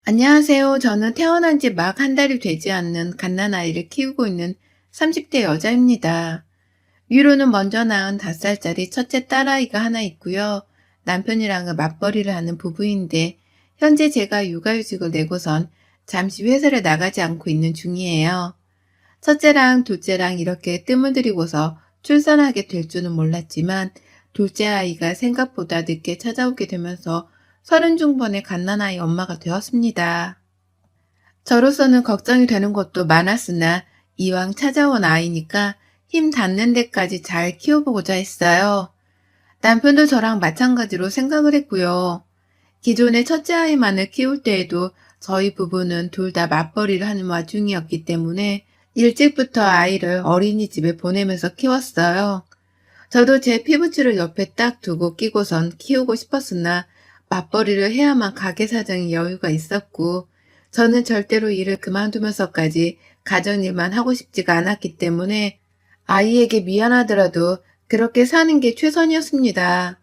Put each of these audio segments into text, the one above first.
안녕하세요. 저는 태어난 지 막 한 달이 되지 않는 갓난아이를 키우고 있는 30대 여자입니다. 위로는 먼저 낳은 5살짜리 첫째 딸아이가 하나 있고요. 남편이랑은 맞벌이를 하는 부부인데 현재 제가 육아휴직을 내고선 잠시 회사를 나가지 않고 있는 중이에요. 첫째랑 둘째랑 이렇게 뜸을 들이고서 출산하게 될 줄은 몰랐지만 둘째 아이가 생각보다 늦게 찾아오게 되면서 30중반의 갓난아이 엄마가 되었습니다. 저로서는 걱정이 되는 것도 많았으나 이왕 찾아온 아이니까 힘 닿는 데까지 잘 키워보고자 했어요. 남편도 저랑 마찬가지로 생각을 했고요. 기존의 첫째 아이만을 키울 때에도 저희 부부는 둘 다 맞벌이를 하는 와중이었기 때문에 일찍부터 아이를 어린이집에 보내면서 키웠어요. 저도 제 피부치를 옆에 딱 두고 끼고선 키우고 싶었으나 맞벌이를 해야만 가게 사정에 여유가 있었고 저는 절대로 일을 그만두면서까지 가정일만 하고 싶지가 않았기 때문에 아이에게 미안하더라도 그렇게 사는 게 최선이었습니다.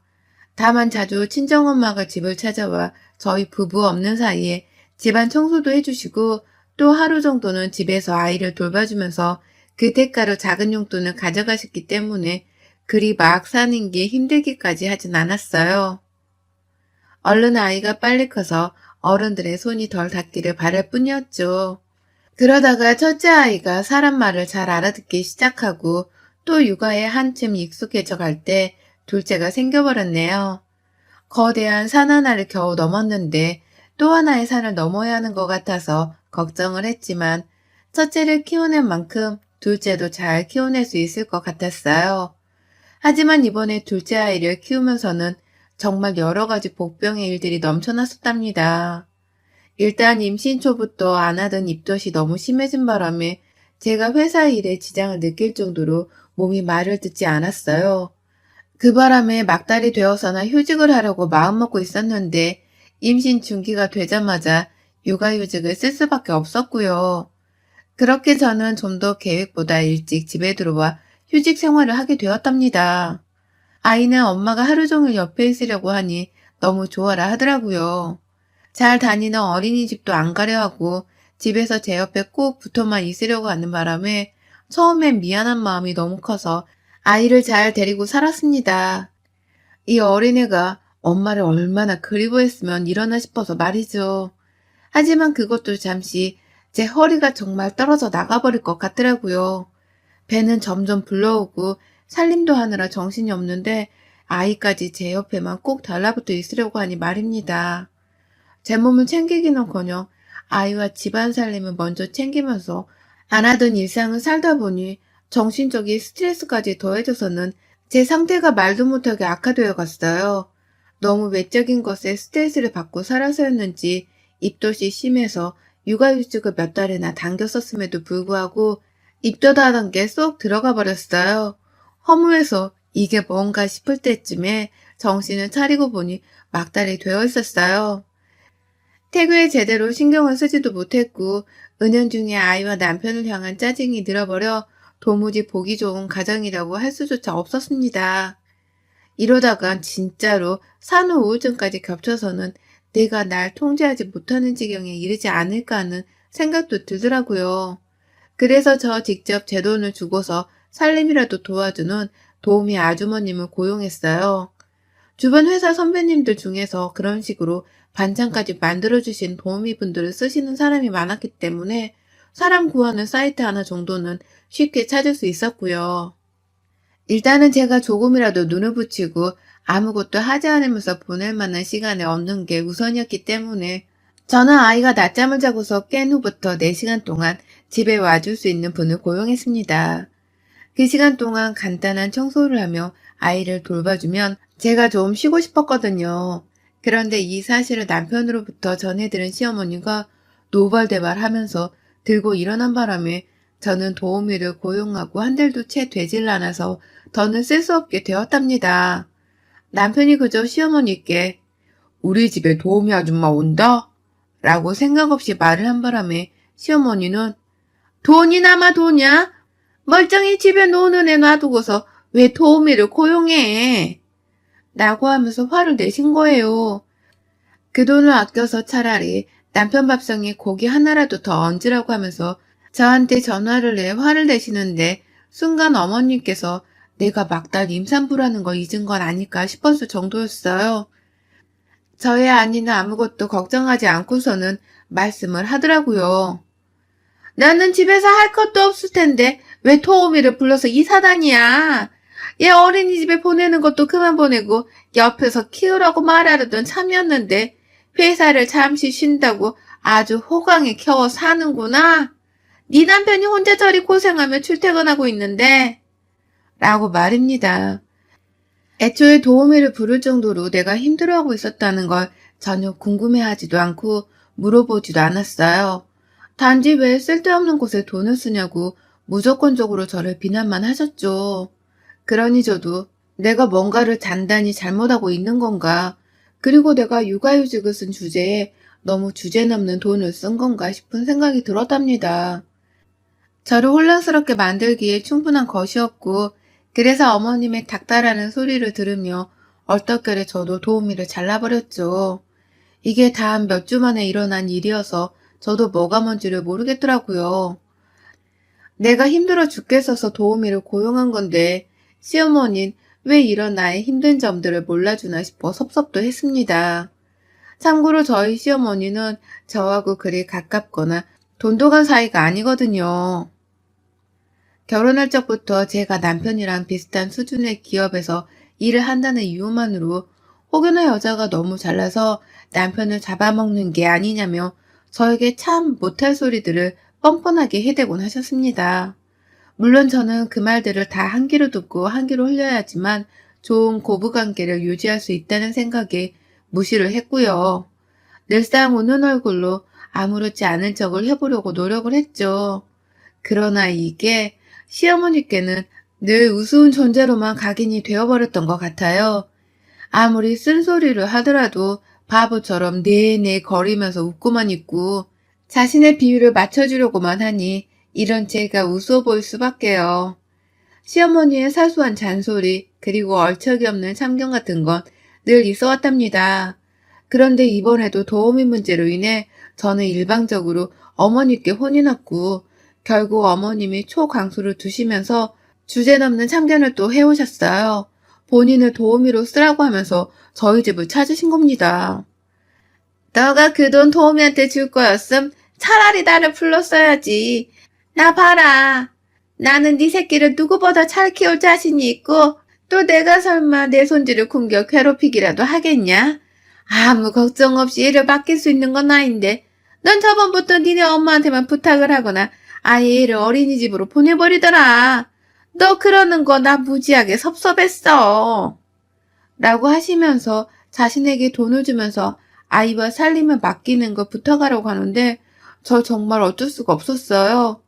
다만 자주 친정엄마가 집을 찾아와 저희 부부 없는 사이에 집안 청소도 해주시고 또 하루 정도는 집에서 아이를 돌봐주면서 그 대가로 작은 용돈을 가져가셨기 때문에 그리 막 사는 게 힘들기까지 하진 않았어요. 얼른 아이가 빨리 커서 어른들의 손이 덜 닿기를 바랄 뿐이었죠. 그러다가 첫째 아이가 사람 말을 잘 알아듣기 시작하고 또 육아에 한층 익숙해져 갈 때 둘째가 생겨버렸네요. 거대한 산 하나를 겨우 넘었는데 또 하나의 산을 넘어야 하는 것 같아서 걱정을 했지만 첫째를 키워낸 만큼 둘째도 잘 키워낼 수 있을 것 같았어요. 하지만 이번에 둘째 아이를 키우면서는 정말 여러 가지 복병의 일들이 넘쳐났었답니다. 일단 임신 초부터 안 하던 입덧이 너무 심해진 바람에 제가 회사 일에 지장을 느낄 정도로 몸이 말을 듣지 않았어요. 그 바람에 막달이 되어서나 휴직을 하려고 마음먹고 있었는데 임신 중기가 되자마자 육아휴직을 쓸 수밖에 없었고요. 그렇게 저는 좀 더 계획보다 일찍 집에 들어와 휴직 생활을 하게 되었답니다. 아이는 엄마가 하루 종일 옆에 있으려고 하니 너무 좋아라 하더라고요. 잘 다니는 어린이집도 안 가려 하고 집에서 제 옆에 꼭 붙어만 있으려고 하는 바람에 처음엔 미안한 마음이 너무 커서 아이를 잘 데리고 살았습니다. 이 어린애가 엄마를 얼마나 그리워했으면 이러나 싶어서 말이죠. 하지만 그것도 잠시 제 허리가 정말 떨어져 나가버릴 것 같더라고요. 배는 점점 불러오고 살림도 하느라 정신이 없는데 아이까지 제 옆에만 꼭 달라붙어 있으려고 하니 말입니다. 제 몸을 챙기기는커녕 아이와 집안 살림을 먼저 챙기면서 안 하던 일상을 살다 보니 정신적인 스트레스까지 더해져서는 제 상태가 말도 못하게 악화되어 갔어요. 너무 외적인 것에 스트레스를 받고 살아서였는지 입덧이 심해서 육아휴직을 몇 달이나 당겼었음에도 불구하고 입덧하던 게 쏙 들어가 버렸어요. 허무해서 이게 뭔가 싶을 때쯤에 정신을 차리고 보니 막달이 되어 있었어요. 태교에 제대로 신경을 쓰지도 못했고 은연중에 아이와 남편을 향한 짜증이 늘어버려 도무지 보기 좋은 가정이라고 할 수조차 없었습니다. 이러다간 진짜로 산후 우울증까지 겹쳐서는 내가 날 통제하지 못하는 지경에 이르지 않을까 하는 생각도 들더라고요. 그래서 저 직접 제 돈을 주고서 살림이라도 도와주는 도우미 아주머님을 고용했어요. 주변 회사 선배님들 중에서 그런 식으로 반찬까지 만들어주신 도우미분들을 쓰시는 사람이 많았기 때문에 사람 구하는 사이트 하나 정도는 쉽게 찾을 수 있었고요. 일단은 제가 조금이라도 눈을 붙이고 아무것도 하지 않으면서 보낼 만한 시간을 얻는 게 우선이었기 때문에 저는 아이가 낮잠을 자고서 깬 후부터 4시간 동안 집에 와줄 수 있는 분을 고용했습니다. 그 시간 동안 간단한 청소를 하며 아이를 돌봐주면 제가 좀 쉬고 싶었거든요. 그런데 이 사실을 남편으로부터 전해들은 시어머니가 노발대발하면서 들고 일어난 바람에 저는 도우미를 고용하고 한 달도 채 되질 않아서 더는 쓸 수 없게 되었답니다. 남편이 그저 시어머니께 우리 집에 도우미 아줌마 온다? 라고 생각 없이 말을 한 바람에 시어머니는 돈이 남아 도냐? 멀쩡히 집에 노는 애 놔두고서 왜 도우미를 고용해? 라고 하면서 화를 내신 거예요. 그 돈을 아껴서 차라리 남편 밥상에 고기 하나라도 더 얹으라고 하면서 저한테 전화를 내 화를 내시는데 순간 어머님께서 내가 막달 임산부라는 거 잊은 건 아닐까 싶었을 정도였어요. 저의 아니는 아무것도 걱정하지 않고서는 말씀을 하더라고요. 나는 집에서 할 것도 없을 텐데 왜 토오미를 불러서 이 사단이야. 얘 어린이집에 보내는 것도 그만 보내고 옆에서 키우라고 말하려던 참이었는데 회사를 잠시 쉰다고 아주 호강에 겨워 사는구나. 네 남편이 혼자 저리 고생하며 출퇴근하고 있는데 라고 말입니다. 애초에 도우미를 부를 정도로 내가 힘들어하고 있었다는 걸 전혀 궁금해하지도 않고 물어보지도 않았어요. 단지 왜 쓸데없는 곳에 돈을 쓰냐고 무조건적으로 저를 비난만 하셨죠. 그러니 저도 내가 뭔가를 단단히 잘못하고 있는 건가, 그리고 내가 육아휴직을 쓴 주제에 너무 주제넘는 돈을 쓴 건가 싶은 생각이 들었답니다. 저를 혼란스럽게 만들기에 충분한 것이었고, 그래서 어머님의 닥달하는 소리를 들으며 얼떨결에 저도 도우미를 잘라버렸죠. 이게 단 몇 주 만에 일어난 일이어서 저도 뭐가 뭔지를 모르겠더라고요. 내가 힘들어 죽겠어서 도우미를 고용한 건데 시어머니는 왜 이런 나의 힘든 점들을 몰라주나 싶어 섭섭도 했습니다. 참고로 저희 시어머니는 저하고 그리 가깝거나 돈독한 사이가 아니거든요. 결혼할 적부터 제가 남편이랑 비슷한 수준의 기업에서 일을 한다는 이유만으로 혹여나 여자가 너무 잘나서 남편을 잡아먹는 게 아니냐며 저에게 참 못할 소리들을 뻔뻔하게 해대곤 하셨습니다. 물론 저는 그 말들을 다 한 귀로 듣고 한 귀로 흘려야 하지만 좋은 고부관계를 유지할 수 있다는 생각에 무시를 했고요. 늘상 웃는 얼굴로 아무렇지 않은 척을 해보려고 노력을 했죠. 그러나 이게 시어머니께는 늘 우스운 존재로만 각인이 되어버렸던 것 같아요. 아무리 쓴소리를 하더라도 바보처럼 네네 거리면서 웃고만 있고 자신의 비율을 맞춰주려고만 하니 이런 제가 우스워 보일 수밖에요. 시어머니의 사소한 잔소리 그리고 얼척이 없는 참견 같은 건 늘 있어 왔답니다. 그런데 이번에도 도우미 문제로 인해 저는 일방적으로 어머니께 혼이 났고 결국 어머님이 초강수를 두시면서 주제넘는 참견을 또 해오셨어요. 본인을 도우미로 쓰라고 하면서 저희 집을 찾으신 겁니다. 너가 그 돈 도우미한테 줄 거였음 차라리 나를 불렀어야지. 나 봐라. 나는 네 새끼를 누구보다 잘 키울 자신이 있고 또 내가 설마 내 손주를 굶겨 괴롭히기라도 하겠냐? 아무 걱정 없이 애를 맡길 수 있는 건 아닌데 넌 저번부터 니네 엄마한테만 부탁을 하거나 아예 애를 어린이집으로 보내버리더라. 너 그러는 거 나 무지하게 섭섭했어. 라고 하시면서 자신에게 돈을 주면서 아이와 살림을 맡기는 걸 부탁하라고 하는데 저 정말 어쩔 수가 없었어요.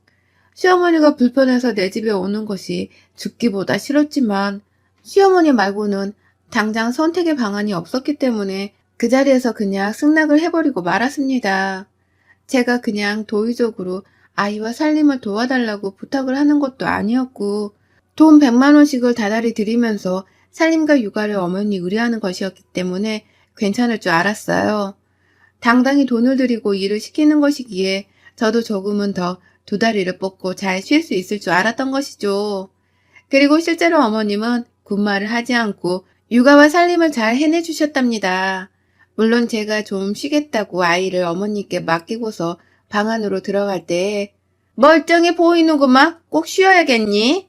시어머니가 불편해서 내 집에 오는 것이 죽기보다 싫었지만 시어머니 말고는 당장 선택의 방안이 없었기 때문에 그 자리에서 그냥 승낙을 해버리고 말았습니다. 제가 그냥 도의적으로 아이와 살림을 도와달라고 부탁을 하는 것도 아니었고 돈 100만 원씩을 다달이 드리면서 살림과 육아를 어머니 의뢰하는 것이었기 때문에 괜찮을 줄 알았어요. 당당히 돈을 들이고 일을 시키는 것이기에 저도 조금은 더 두 다리를 뻗고 잘 쉴 수 있을 줄 알았던 것이죠. 그리고 실제로 어머님은 군말을 하지 않고 육아와 살림을 잘 해내주셨답니다. 물론 제가 좀 쉬겠다고 아이를 어머니께 맡기고서 방 안으로 들어갈 때 멀쩡해 보이는구만 꼭 쉬어야겠니?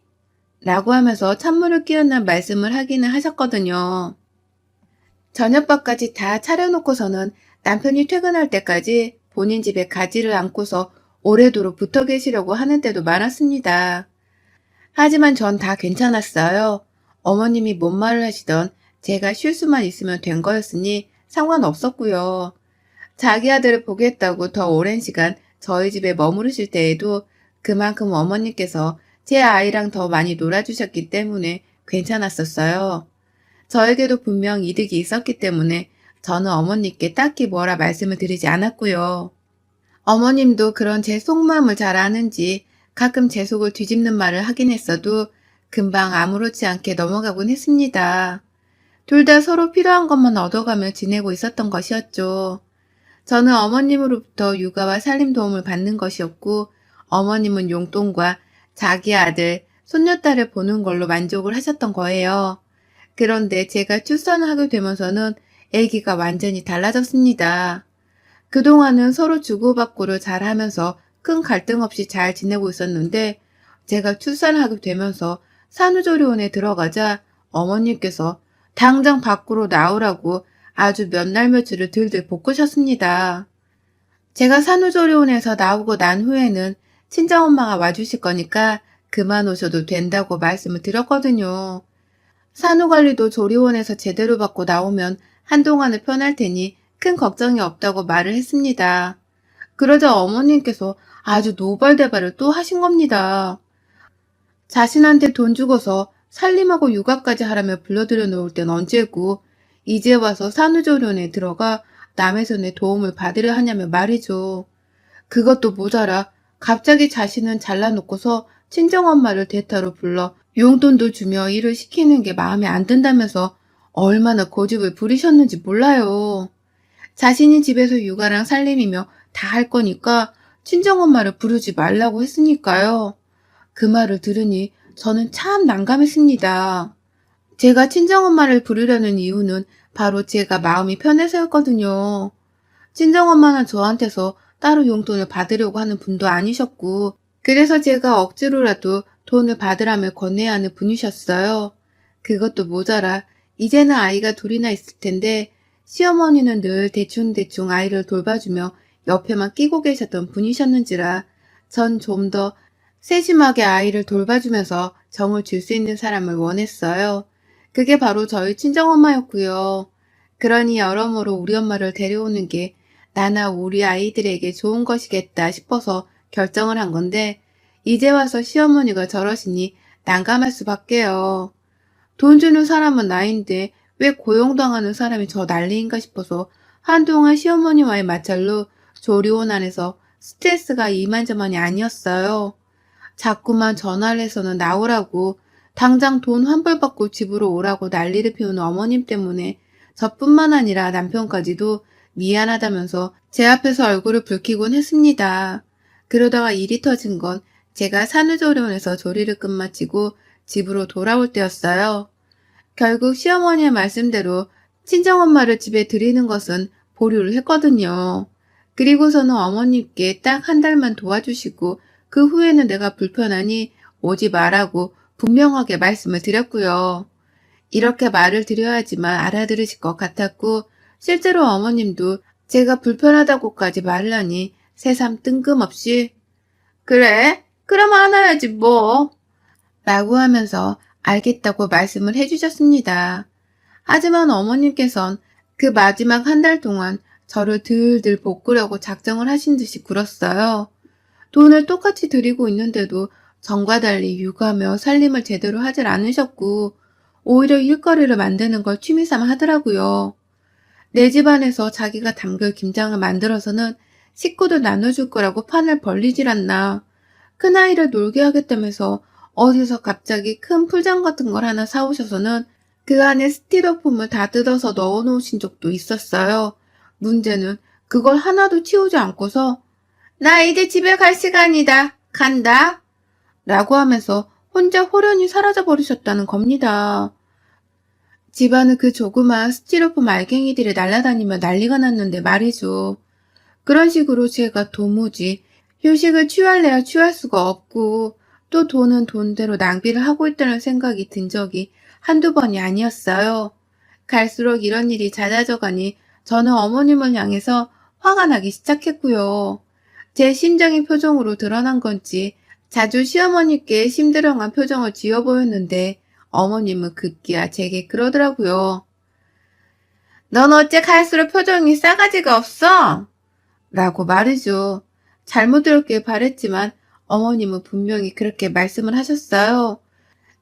라고 하면서 찬물을 끼얹는 말씀을 하기는 하셨거든요. 저녁밥까지 다 차려놓고서는 남편이 퇴근할 때까지 본인 집에 가지를 않고서 오래도록 붙어 계시려고 하는 때도 많았습니다. 하지만 전 다 괜찮았어요. 어머님이 뭔 말을 하시던 제가 쉴 수만 있으면 된 거였으니 상관없었고요. 자기 아들을 보겠다고 더 오랜 시간 저희 집에 머무르실 때에도 그만큼 어머님께서 제 아이랑 더 많이 놀아주셨기 때문에 괜찮았었어요. 저에게도 분명 이득이 있었기 때문에 저는 어머님께 딱히 뭐라 말씀을 드리지 않았고요. 어머님도 그런 제 속마음을 잘 아는지 가끔 제 속을 뒤집는 말을 하긴 했어도 금방 아무렇지 않게 넘어가곤 했습니다. 둘 다 서로 필요한 것만 얻어가며 지내고 있었던 것이었죠. 저는 어머님으로부터 육아와 살림 도움을 받는 것이었고, 어머님은 용돈과 자기 아들, 손녀딸을 보는 걸로 만족을 하셨던 거예요. 그런데 제가 출산을 하게 되면서는 아기가 완전히 달라졌습니다. 그동안은 서로 주고받고를 잘하면서 큰 갈등 없이 잘 지내고 있었는데, 제가 출산을 하게 되면서 산후조리원에 들어가자 어머님께서 당장 밖으로 나오라고 아주 몇 날 며칠을 들들 볶으셨습니다. 제가 산후조리원에서 나오고 난 후에는 친정엄마가 와주실 거니까 그만 오셔도 된다고 말씀을 드렸거든요. 산후관리도 조리원에서 제대로 받고 나오면 한동안은 편할 테니 큰 걱정이 없다고 말을 했습니다. 그러자 어머님께서 아주 노발대발을 또 하신 겁니다. 자신한테 돈 주고서 살림하고 육아까지 하라며 불러들여 놓을 땐 언제고 이제 와서 산후조리원에 들어가 남의 손에 도움을 받으려 하냐며 말이죠. 그것도 모자라 갑자기 자신은 잘라놓고서 친정엄마를 대타로 불러 용돈도 주며 일을 시키는 게 마음에 안 든다면서 얼마나 고집을 부리셨는지 몰라요. 자신이 집에서 육아랑 살림이며 다 할 거니까 친정엄마를 부르지 말라고 했으니까요. 그 말을 들으니 저는 참 난감했습니다. 제가 친정엄마를 부르려는 이유는 바로 제가 마음이 편해서였거든요. 친정엄마는 저한테서 따로 용돈을 받으려고 하는 분도 아니셨고, 그래서 제가 억지로라도 돈을 받으라며 건네야 하는 분이셨어요. 그것도 모자라 이제는 아이가 둘이나 있을 텐데 시어머니는 늘 대충대충 아이를 돌봐주며 옆에만 끼고 계셨던 분이셨는지라 전 좀 더 세심하게 아이를 돌봐주면서 정을 줄 수 있는 사람을 원했어요. 그게 바로 저희 친정엄마였고요. 그러니 여러모로 우리 엄마를 데려오는 게 나나 우리 아이들에게 좋은 것이겠다 싶어서 결정을 한 건데 이제 와서 시어머니가 저러시니 난감할 수밖에요. 돈 주는 사람은 나인데 왜 고용당하는 사람이 저 난리인가 싶어서 한동안 시어머니와의 마찰로 조리원 안에서 스트레스가 이만저만이 아니었어요. 자꾸만 전화를 해서는 나오라고 당장 돈 환불받고 집으로 오라고 난리를 피우는 어머님 때문에 저뿐만 아니라 남편까지도 미안하다면서 제 앞에서 얼굴을 붉히곤 했습니다. 그러다가 일이 터진 건 제가 산후조리원에서 조리를 끝마치고 집으로 돌아올 때였어요. 결국 시어머니의 말씀대로 친정엄마를 집에 들이는 것은 보류를 했거든요. 그리고서는 어머님께 딱 한 달만 도와주시고 그 후에는 내가 불편하니 오지 말라고 분명하게 말씀을 드렸고요. 이렇게 말을 드려야지만 알아들으실 것 같았고 실제로 어머님도 제가 불편하다고까지 말을 하니 새삼 뜬금없이 그래? 그럼 안 와야지 뭐 라고 하면서 알겠다고 말씀을 해주셨습니다. 하지만 어머님께선 그 마지막 한 달 동안 저를 들들 볶으려고 작정을 하신 듯이 굴었어요. 돈을 똑같이 드리고 있는데도 전과 달리 육아며 살림을 제대로 하질 않으셨고 오히려 일거리를 만드는 걸 취미삼아 하더라고요. 내 집안에서 자기가 담글 김장을 만들어서는 식구들 나눠줄 거라고 판을 벌리질 않나. 큰아이를 놀게 하겠다면서 어디서 갑자기 큰 풀장 같은 걸 하나 사오셔서는 그 안에 스티로폼을 다 뜯어서 넣어놓으신 적도 있었어요. 문제는 그걸 하나도 치우지 않고서 나 이제 집에 갈 시간이다. 간다. 라고 하면서 혼자 호련히 사라져 버리셨다는 겁니다. 집안은 그 조그마한 스티로폼 알갱이들이 날아다니며 난리가 났는데 말이죠. 그런 식으로 제가 도무지 휴식을 취할래야 취할 수가 없고 또 돈은 돈대로 낭비를 하고 있다는 생각이 든 적이 한두 번이 아니었어요. 갈수록 이런 일이 잦아져 가니 저는 어머님을 향해서 화가 나기 시작했고요. 제 심정이 표정으로 드러난 건지 자주 시어머니께 심드렁한 표정을 지어 보였는데 어머님은 급기야 제게 그러더라고요. 넌 어째 갈수록 표정이 싸가지가 없어? 라고 말이죠. 잘못 들었길 바랬지만 어머님은 분명히 그렇게 말씀을 하셨어요.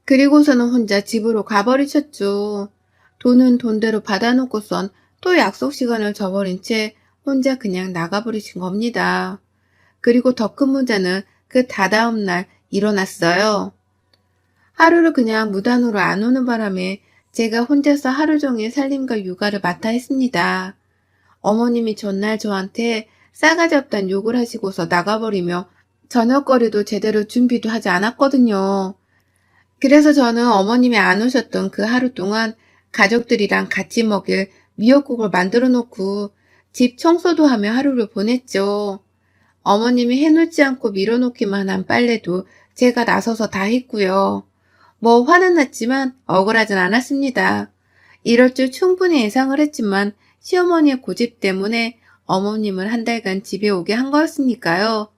그리고서는 혼자 집으로 가버리셨죠. 돈은 돈대로 받아놓고선 또 약속 시간을 저버린 채 혼자 그냥 나가버리신 겁니다. 그리고 더 큰 문제는 그 다다음 날 일어났어요. 하루를 그냥 무단으로 안 오는 바람에 제가 혼자서 하루 종일 살림과 육아를 맡아 했습니다. 어머님이 전날 저한테 싸가지 없단 욕을 하시고서 나가버리며 저녁거리도 제대로 준비도 하지 않았거든요. 그래서 저는 어머님이 안 오셨던 그 하루 동안 가족들이랑 같이 먹일 미역국을 만들어 놓고 집 청소도 하며 하루를 보냈죠. 어머님이 해놓지 않고 밀어놓기만 한 빨래도 제가 나서서 다 했고요. 뭐 화는 났지만 억울하진 않았습니다. 이럴 줄 충분히 예상을 했지만 시어머니의 고집 때문에 어머님을 한 달간 집에 오게 한 거였으니까요.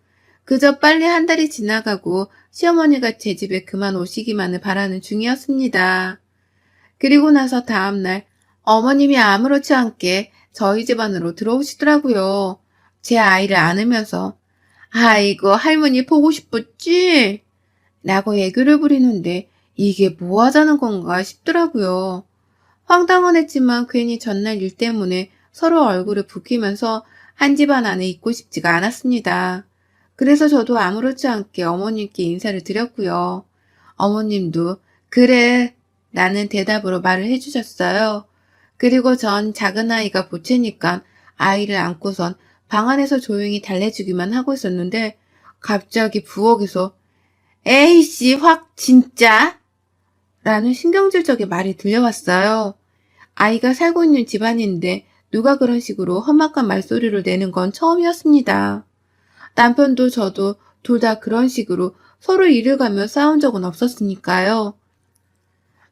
그저 빨리 한 달이 지나가고 시어머니가 제 집에 그만 오시기만을 바라는 중이었습니다. 그리고 나서 다음날 어머님이 아무렇지 않게 저희 집 안으로 들어오시더라고요. 제 아이를 안으면서 아이고 할머니 보고 싶었지? 라고 애교를 부리는데 이게 뭐 하자는 건가 싶더라고요. 황당은 했지만 괜히 전날 일 때문에 서로 얼굴을 붉히면서 한 집안 안에 있고 싶지가 않았습니다. 그래서 저도 아무렇지 않게 어머님께 인사를 드렸고요. 어머님도 그래 라는 대답으로 말을 해주셨어요. 그리고 전 작은 아이가 보채니까 아이를 안고선 방 안에서 조용히 달래주기만 하고 있었는데 갑자기 부엌에서 에이씨 확 진짜? 라는 신경질적인 말이 들려왔어요. 아이가 살고 있는 집안인데 누가 그런 식으로 험악한 말소리를 내는 건 처음이었습니다. 남편도 저도 둘 다 그런 식으로 서로 이를 가며 싸운 적은 없었으니까요.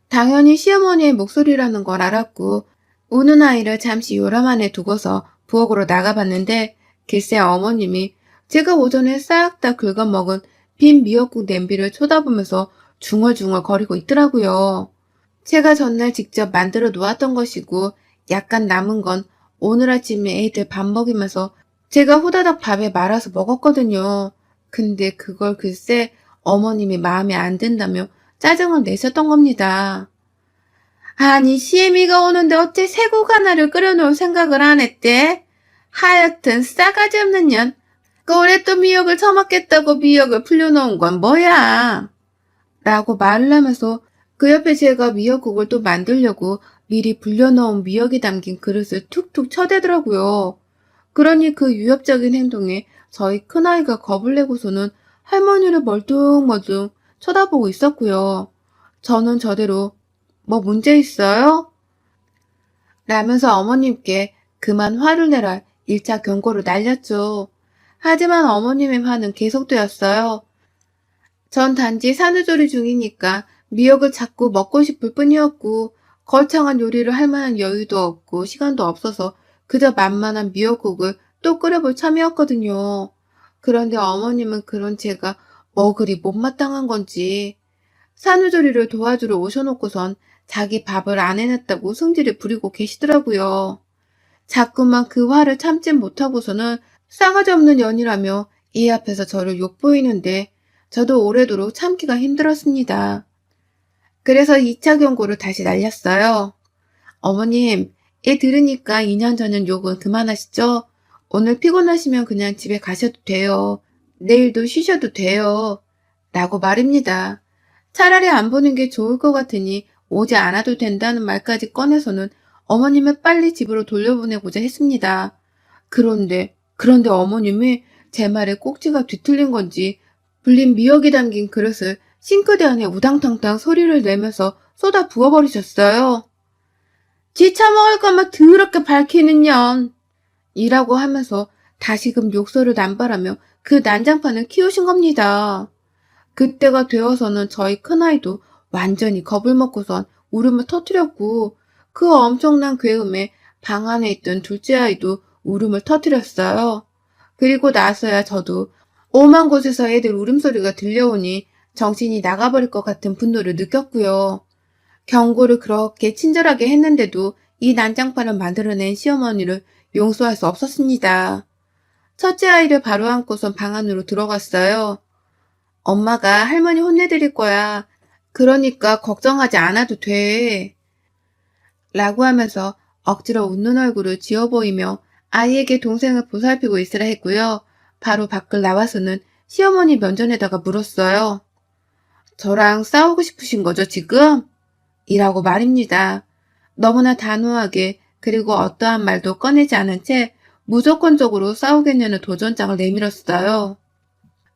당연히 시어머니의 목소리라는 걸 알았고 우는 아이를 잠시 요람 안에 두고서 부엌으로 나가봤는데 글쎄 어머님이 제가 오전에 싹 다 긁어먹은 빈 미역국 냄비를 쳐다보면서 중얼중얼 거리고 있더라고요. 제가 전날 직접 만들어 놓았던 것이고 약간 남은 건 오늘 아침에 애들 밥 먹이면서 제가 후다닥 밥에 말아서 먹었거든요. 근데 그걸 글쎄 어머님이 마음에 안 든다며 짜증을 내셨던 겁니다. 아니 시애미가 오는데 어째 새국 하나를 끓여놓을 생각을 안 했대? 하여튼 싸가지 없는 년. 그 올해 또 미역을 처먹겠다고 미역을 불려놓은 건 뭐야? 라고 말을 하면서 그 옆에 제가 미역국을 또 만들려고 미리 불려놓은 미역이 담긴 그릇을 툭툭 쳐대더라고요. 그러니 그 위협적인 행동에 저희 큰아이가 겁을 내고서는 할머니를 멀뚱멀뚱 쳐다보고 있었고요. 저는 저대로 뭐 문제 있어요? 라면서 어머님께 그만 화를 내라 1차 경고를 날렸죠. 하지만 어머님의 화는 계속되었어요. 전 단지 산후조리 중이니까 미역을 자꾸 먹고 싶을 뿐이었고 거창한 요리를 할 만한 여유도 없고 시간도 없어서 그저 만만한 미역국을 또 끓여볼 참이었거든요. 그런데 어머님은 그런 제가 뭐 그리 못마땅한 건지 산후조리를 도와주러 오셔놓고선 자기 밥을 안 해냈다고 승질을 부리고 계시더라고요. 자꾸만 그 화를 참지 못하고서는 싸가지 없는 년이라며 이 앞에서 저를 욕보이는데 저도 오래도록 참기가 힘들었습니다. 그래서 2차 경고를 다시 날렸어요. 어머님, 얘 들으니까 2년 전엔 욕은 그만하시죠? 오늘 피곤하시면 그냥 집에 가셔도 돼요. 내일도 쉬셔도 돼요. 라고 말입니다. 차라리 안 보는 게 좋을 것 같으니 오지 않아도 된다는 말까지 꺼내서는 어머님을 빨리 집으로 돌려보내고자 했습니다. 그런데 어머님이 제 말에 꼭지가 뒤틀린 건지 불린 미역이 담긴 그릇을 싱크대 안에 우당탕탕 소리를 내면서 쏟아 부어버리셨어요. 지 처먹을 거면 더럽게 밝히는 년. 이라고 하면서 다시금 욕설을 남발하며 그 난장판을 키우신 겁니다. 그때가 되어서는 저희 큰아이도 완전히 겁을 먹고선 울음을 터뜨렸고 그 엄청난 괴음에 방 안에 있던 둘째 아이도 울음을 터뜨렸어요. 그리고 나서야 저도 오만 곳에서 애들 울음소리가 들려오니 정신이 나가버릴 것 같은 분노를 느꼈고요. 경고를 그렇게 친절하게 했는데도 이 난장판을 만들어낸 시어머니를 용서할 수 없었습니다. 첫째 아이를 바로 안고선 방 안으로 들어갔어요. 엄마가 할머니 혼내드릴 거야. 그러니까 걱정하지 않아도 돼. 라고 하면서 억지로 웃는 얼굴을 지어 보이며 아이에게 동생을 보살피고 있으라 했고요. 바로 밖을 나와서는 시어머니 면전에다가 물었어요. 저랑 싸우고 싶으신 거죠, 지금? 이라고 말입니다. 너무나 단호하게 그리고 어떠한 말도 꺼내지 않은 채 무조건적으로 싸우겠냐는 도전장을 내밀었어요.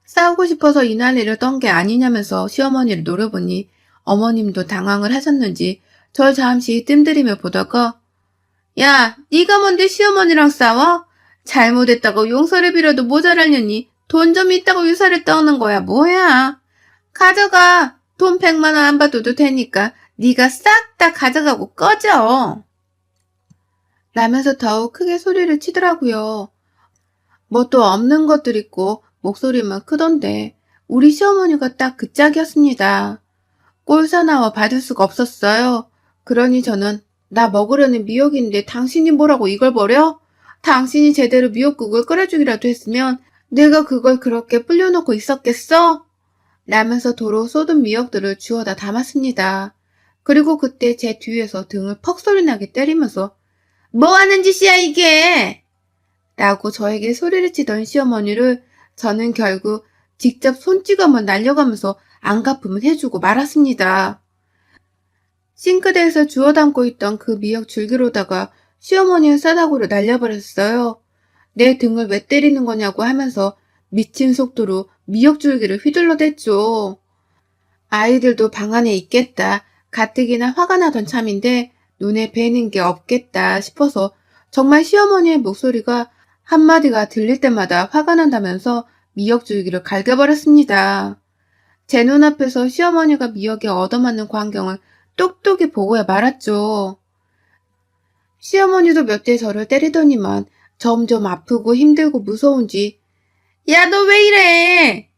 싸우고 싶어서 이 난리를 떤 게 아니냐면서 시어머니를 노려보니 어머님도 당황을 하셨는지 절 잠시 뜸들이며 보다가 야, 네가 뭔데 시어머니랑 싸워? 잘못했다고 용서를 빌어도 모자랄려니 돈 좀 있다고 유사를 떠는 거야 뭐야? 가져가. 돈 100만 원 안 받아도 되니까 네가 싹 다 가져가고 꺼져. 라면서 더욱 크게 소리를 치더라고요. 뭐 또 없는 것들 있고 목소리만 크던데 우리 시어머니가 딱 그 짝이었습니다. 꼴사나와 받을 수가 없었어요. 그러니 저는 나 먹으려는 미역인데 당신이 뭐라고 이걸 버려? 당신이 제대로 미역국을 끓여주기라도 했으면 내가 그걸 그렇게 불려놓고 있었겠어? 라면서 도로 쏟은 미역들을 주워다 담았습니다. 그리고 그때 제 뒤에서 등을 퍽 소리나게 때리면서 뭐 하는 짓이야 이게! 라고 저에게 소리를 치던 시어머니를 저는 결국 직접 손찌검을 날려가면서 안갚음을 해주고 말았습니다. 싱크대에서 주워 담고 있던 그 미역 줄기로다가 시어머니의 싸다구를 날려버렸어요. 내 등을 왜 때리는 거냐고 하면서 미친 속도로 미역 줄기를 휘둘러댔죠. 아이들도 방 안에 있겠다. 가뜩이나 화가 나던 참인데 눈에 뵈는 게 없겠다 싶어서 정말 시어머니의 목소리가 한마디가 들릴 때마다 화가 난다면서 미역 줄기를 갈겨버렸습니다. 제 눈앞에서 시어머니가 미역에 얻어맞는 광경을 똑똑히 보고야 말았죠. 시어머니도 몇 대 저를 때리더니만 점점 아프고 힘들고 무서운지 야, 너 왜 이래?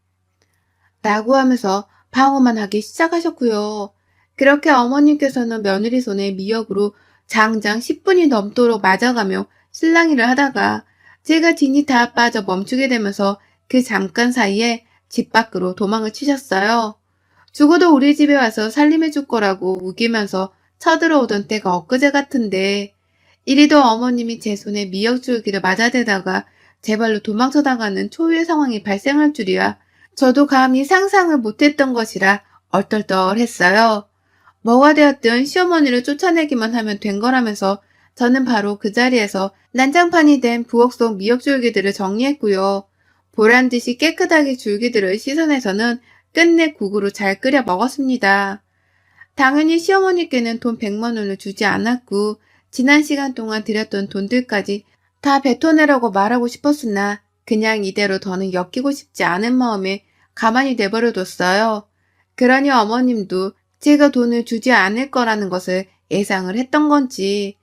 라고 하면서 방어만 하기 시작하셨고요. 그렇게 어머님께서는 며느리 손에 미역으로 장장 10분이 넘도록 맞아가며 실랑이를 하다가 제가 진이 다 빠져 멈추게 되면서 그 잠깐 사이에 집 밖으로 도망을 치셨어요. 죽어도 우리 집에 와서 살림해 줄 거라고 우기면서 쳐들어오던 때가 엊그제 같은데 이리도 어머님이 제 손에 미역줄기를 맞아대다가 제 발로 도망쳐 나가는 초유의 상황이 발생할 줄이야 저도 감히 상상을 못했던 것이라 얼떨떨했어요. 뭐가 되었든 시어머니를 쫓아내기만 하면 된 거라면서 저는 바로 그 자리에서 난장판이 된 부엌 속 미역줄기들을 정리했고요. 보란듯이 깨끗하게 줄기들을 씻어내서는 끝내 국으로 잘 끓여 먹었습니다. 당연히 시어머니께는 돈 100만 원을 주지 않았고 지난 시간 동안 들였던 돈들까지 다 뱉어내라고 말하고 싶었으나 그냥 이대로 더는 엮이고 싶지 않은 마음에 가만히 내버려뒀어요. 그러니 어머님도 제가 돈을 주지 않을 거라는 것을 예상을 했던 건지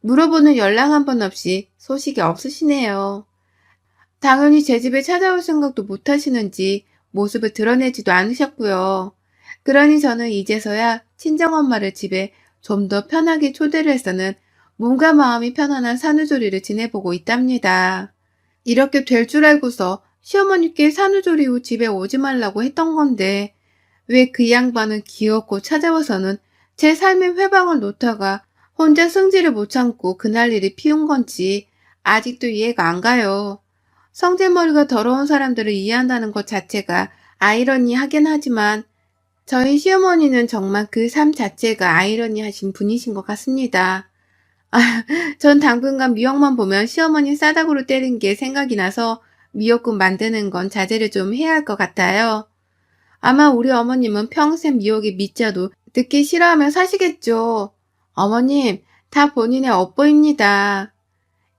물어보는 연락 한 번 없이 소식이 없으시네요. 당연히 제 집에 찾아올 생각도 못 하시는지 모습을 드러내지도 않으셨고요. 그러니 저는 이제서야 친정엄마를 집에 좀 더 편하게 초대를 해서는 몸과 마음이 편안한 산후조리를 지내보고 있답니다. 이렇게 될 줄 알고서 시어머니께 산후조리 후 집에 오지 말라고 했던 건데 왜 그 양반은 기어코 찾아와서는 제 삶의 회방을 놓다가 혼자 승질을 못 참고 그날 일이 피운 건지 아직도 이해가 안 가요. 성질머리가 더러운 사람들을 이해한다는 것 자체가 아이러니하긴 하지만 저희 시어머니는 정말 그 삶 자체가 아이러니하신 분이신 것 같습니다. 전 당분간 미역만 보면 시어머니 싸다구로 때린 게 생각이 나서 미역국 만드는 건 자제를 좀 해야 할 것 같아요. 아마 우리 어머님은 평생 미역이 미자도 듣기 싫어하며 사시겠죠. 어머님, 다 본인의 업보입니다.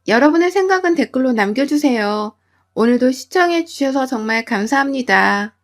여러분의 생각은 댓글로 남겨주세요. 오늘도 시청해주셔서 정말 감사합니다.